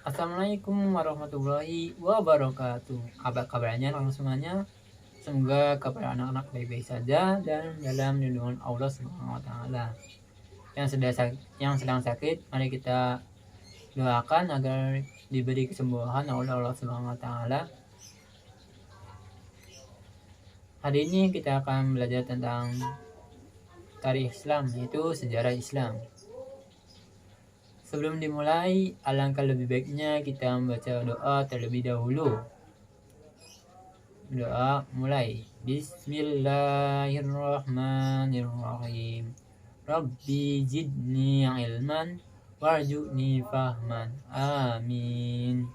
Assalamualaikum warahmatullahi wabarakatuh. Apa kabarnya semuanya? Semoga kabar anak-anak baik-baik saja dan dalam lindungan Allah Subhanahu wa taala. Yang sedang sakit, mari kita doakan agar diberi kesembuhan oleh Allah Subhanahu wa taala. Hari ini kita akan belajar tentang tarikh Islam, yaitu sejarah Islam. Sebelum dimulai, alangkah lebih baiknya kita membaca doa terlebih dahulu. Doa mulai. Bismillahirrahmanirrahim. Rabbi zidni ilman warzuqni fahman. Amin.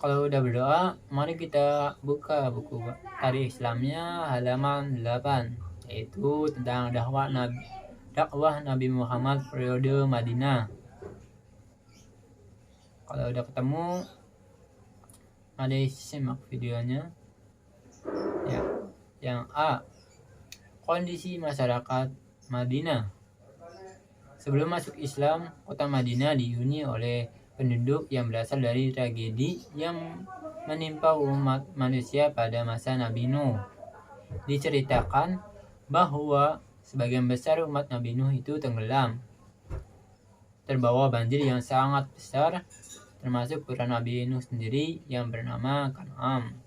Kalau udah berdoa, mari kita buka buku tarikh Islamnya halaman 8, yaitu tentang dakwah Nabi Muhammad periode Madinah. Kalau udah ketemu, mari simak videonya. Ya. Yang A, kondisi masyarakat Madinah. Sebelum masuk Islam, kota Madinah dihuni oleh penduduk yang berasal dari tragedi yang menimpa umat manusia pada masa Nabi Nuh. Diceritakan bahwa sebagian besar umat Nabi Nuh itu tenggelam, terbawa banjir yang sangat besar, termasuk putra Nabi Nuh sendiri yang bernama Kan'am.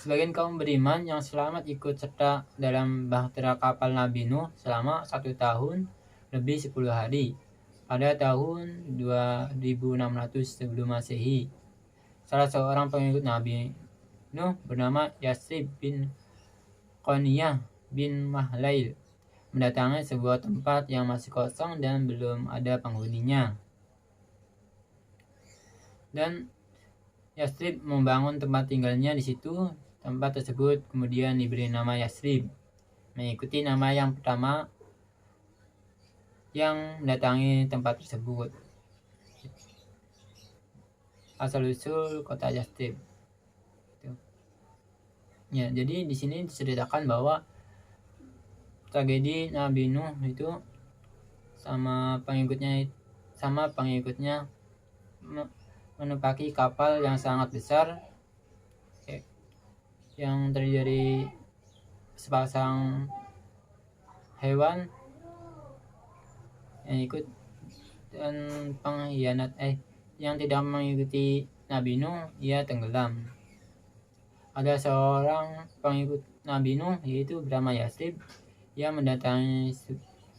Sebagian kaum beriman yang selamat ikut serta dalam bahtera kapal Nabi Nuh selama 1 tahun lebih 10 hari pada tahun 2600 sebelum Masehi. Salah seorang pengikut Nabi Nuh bernama Yasrib bin Qaniyah bin Mahlail mendatangi sebuah tempat yang masih kosong dan belum ada penghuninya. Dan Yasrib membangun tempat tinggalnya di situ. Tempat tersebut kemudian diberi nama Yasrib, mengikuti nama yang pertama yang mendatangi tempat tersebut. Asal-usul kota Yasrib. Ya, jadi di sini diceritakan bahwa tragedi Nabi Nuh itu sama pengikutnya menempati kapal yang sangat besar yang terdiri sepasang hewan yang ikut dan pengkhianat yang tidak mengikuti Nabi Nuh, ia tenggelam. Ada seorang pengikut Nabi Nuh yaitu bernama Yasrib yang mendatangi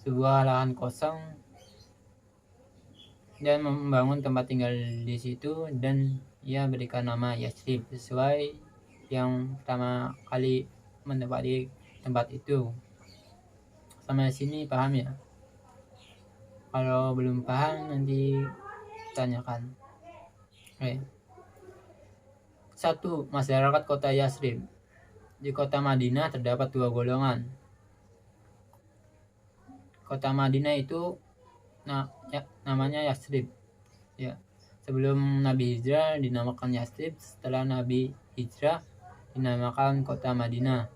sebuah lahan kosong dan membangun tempat tinggal di situ, dan ia berikan nama Yasrib sesuai yang pertama kali menempati tempat itu. Sampai sini paham ya? Kalau belum paham nanti tanyakan. Oke. 1. Masyarakat kota Yasrib. Di kota Madinah terdapat 2 golongan. Kota Madinah itu namanya Yasrib. Ya. Sebelum Nabi Hijrah dinamakan Yasrib, setelah Nabi Hijrah dinamakan kota Madinah.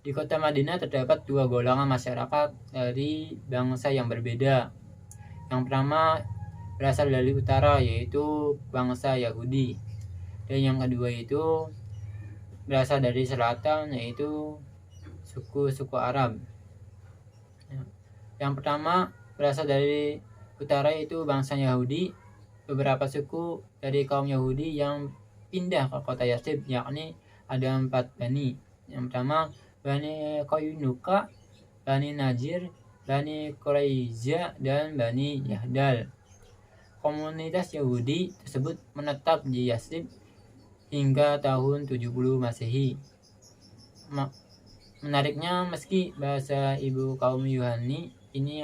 Di kota Madinah terdapat 2 golongan masyarakat dari bangsa yang berbeda. Yang pertama berasal dari utara, yaitu bangsa Yahudi. Dan yang kedua itu berasal dari selatan, yaitu suku-suku Arab. Yang pertama berasal dari utara, yaitu bangsa Yahudi. Beberapa suku dari kaum Yahudi yang pindah ke kota Yasrib, yakni ada 4 bani. Yang pertama Bani Qaynuqa, Bani Najir, Bani Quraiza, dan Bani Yahdal. Komunitas Yahudi tersebut menetap di Yasrib hingga tahun 70 Masehi. Menariknya, meski bahasa ibu kaum Yahudi ini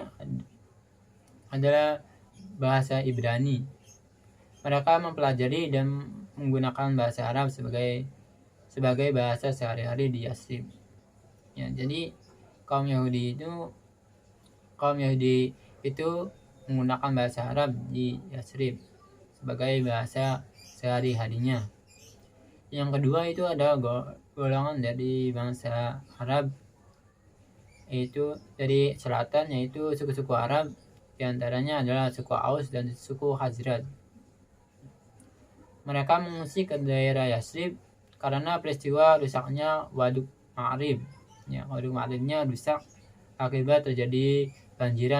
adalah bahasa Ibrani, mereka mempelajari dan menggunakan bahasa Arab sebagai bahasa sehari-hari di Yasrib. Ya, jadi kaum Yahudi itu menggunakan bahasa Arab di Yasrib sebagai bahasa sehari-harinya. Yang kedua itu ada golongan dari bangsa Arab yaitu dari selatan, yaitu suku-suku Arab, diantaranya adalah suku Aus dan suku Khazraj. Mereka mengungsi ke daerah Yasrib karena peristiwa rusaknya Waduk Ma'rib. Ya, Waduk Ma'ribnya rusak akibat terjadi banjir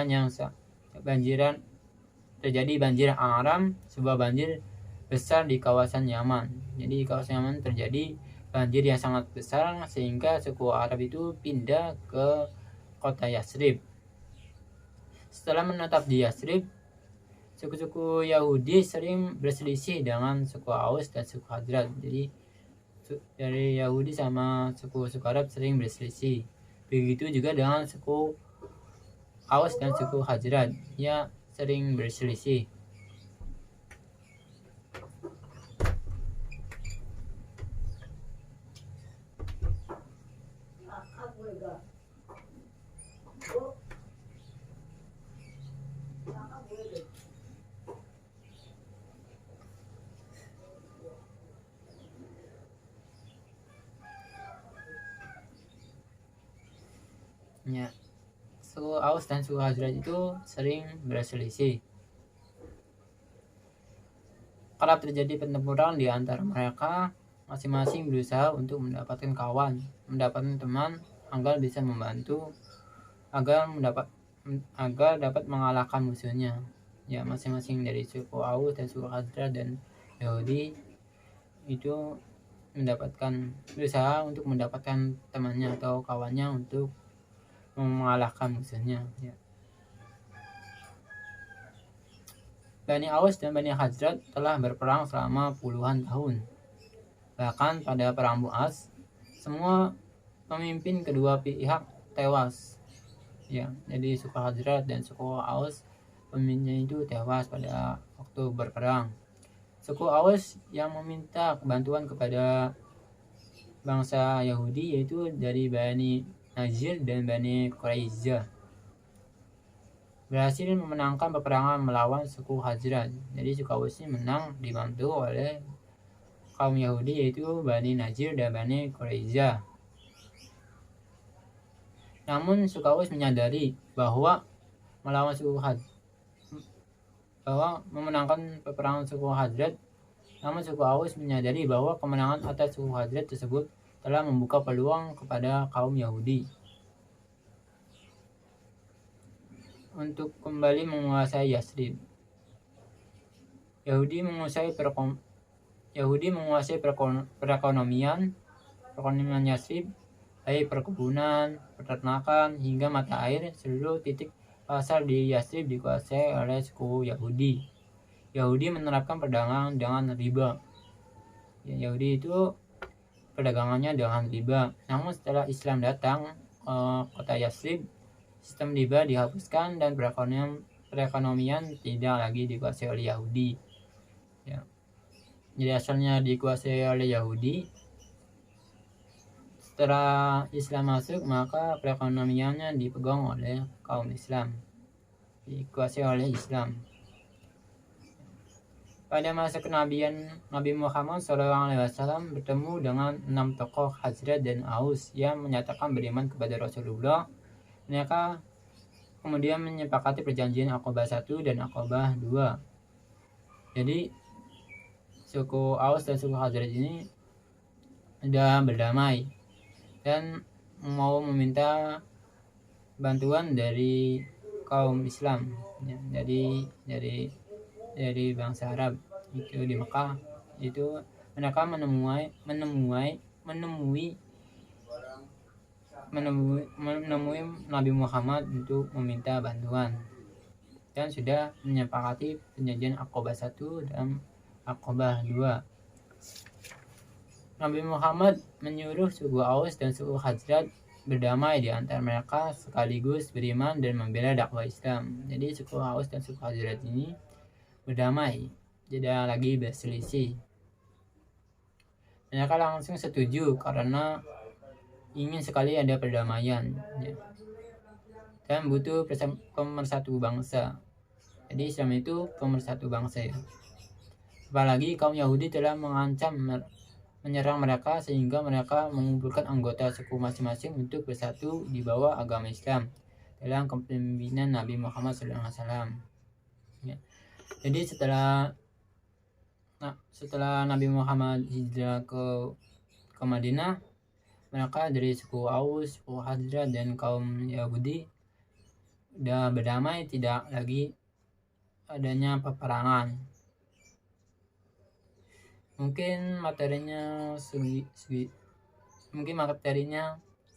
Aram, sebuah banjir besar di kawasan Yaman. Jadi di kawasan Yaman terjadi banjir yang sangat besar sehingga suku Arab itu pindah ke kota Yasrib. Setelah menetap di Yasrib, suku-suku Yahudi sering berselisih dengan suku Aus dan suku Khazraj. Jadi dari Yahudi sama suku Arab sering berselisih. Begitu juga dengan suku Aus dan suku Khazraj, ya sering berselisih. Ya, suku Aus dan suku Khazraj itu sering berselisih. Kerap terjadi pertempuran di antara mereka, masing-masing berusaha untuk mendapatkan kawan, mendapatkan teman agar bisa membantu, agar dapat mengalahkan musuhnya. Ya, masing-masing dari suku Aus dan suku Khazraj dan Yahudi itu berusaha untuk mendapatkan temannya atau kawannya untuk mengalahkan musuhnya. Ya. Bani Aus dan Bani Khazraj telah berperang selama puluhan tahun. Bahkan pada perang Bu'as, semua pemimpin kedua pihak tewas. Ya, jadi suku Khazraj dan suku Aus pemimpinnya itu tewas pada waktu berperang. Suku Aus yang meminta bantuan kepada bangsa Yahudi yaitu dari Bani Najir dan Bani Quraisyah berhasil memenangkan peperangan melawan suku Khazraj. Jadi suku Aus ini menang dibantu oleh kaum Yahudi yaitu Bani Najir dan Bani Quraisyah. Namun suku Aus menyadari bahwa memenangkan peperangan suku Khazraj. Namun suku Aus menyadari bahwa kemenangan atas suku Khazraj tersebut telah membuka peluang kepada kaum Yahudi untuk kembali menguasai Yasrib. Yahudi menguasai perekonomian Yasrib, baik perkebunan, peternakan, hingga mata air. Seluruh titik pasar di Yasrib dikuasai oleh suku Yahudi. Yahudi menerapkan perdagangan dengan riba. Yahudi itu perdagangannya dengan riba. Namun setelah Islam datang kota Yasrib, sistem riba dihapuskan dan perekonomian tidak lagi dikuasai oleh Yahudi. Ya. Jadi asalnya dikuasai oleh Yahudi. Setelah Islam masuk, maka perekonomiannya dipegang oleh kaum Islam, dikuasai oleh Islam. Pada masa kenabian Nabi Muhammad SAW bertemu dengan 6 tokoh Khazraj dan Aus yang menyatakan beriman kepada Rasulullah. Mereka kemudian menyepakati perjanjian Aqabah 1 dan Aqabah 2. Jadi suku Aus dan suku Khazraj ini sudah berdamai dan mau meminta bantuan dari kaum Islam, ya, dari bangsa Arab itu di Mekah. Itu mereka menemui Nabi Muhammad untuk meminta bantuan dan sudah menyepakati perjanjian Aqabah 1 dan Aqabah 2. Nabi Muhammad menyuruh suku Aus dan suku Khazraj berdamai di antara mereka sekaligus beriman dan membela dakwah Islam. Jadi suku Aus dan suku Khazraj ini berdamai, tidak lagi berselisih. Mereka langsung setuju karena ingin sekali ada perdamaian, ya. Dan butuh pemersatu bangsa. Jadi Islam itu pemersatu bangsa, ya. Apalagi kaum Yahudi telah mengancam menyerang mereka sehingga mereka mengumpulkan anggota suku masing-masing untuk bersatu di bawah agama Islam dalam kepemimpinan Nabi Muhammad SAW. Ya. Jadi setelah Nabi Muhammad hijrah ke Madinah, mereka dari suku Aus, suku Khazraj, dan kaum Yahudi udah berdamai, tidak lagi adanya peperangan. Mungkin materinya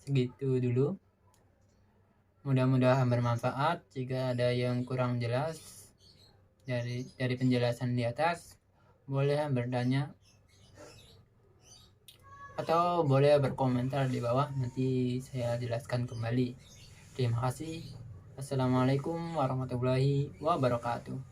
segitu dulu. Mudah-mudahan bermanfaat. Jika ada yang kurang jelas dari penjelasan di atas, boleh bertanya atau boleh berkomentar di bawah, nanti saya jelaskan kembali. Terima kasih. Assalamualaikum warahmatullahi wabarakatuh.